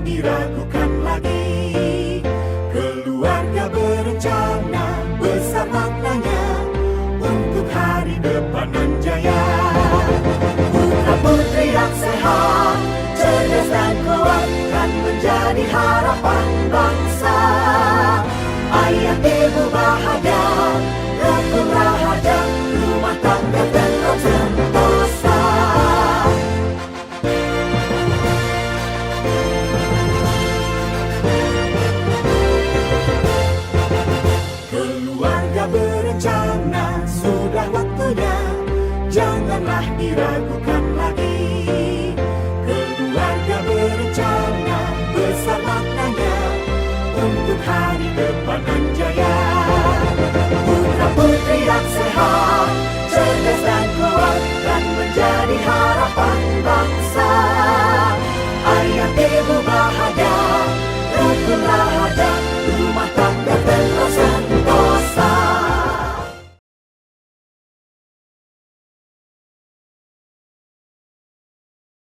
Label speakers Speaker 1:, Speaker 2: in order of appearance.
Speaker 1: diragukan lagi. Keluarga berencana, besar maknanya untuk hari depan yang jaya. Putra putri yang sehat, cerdas dan kuat kan menjadi harapan bangsa. Ayah ibu bahagia, rukun rahaja, rumah tangga tenang sentosa. Keluarga berencana, sudah waktunya, janganlah diragukan lagi. Keluarga berencana, besar maknanya untuk hari depan.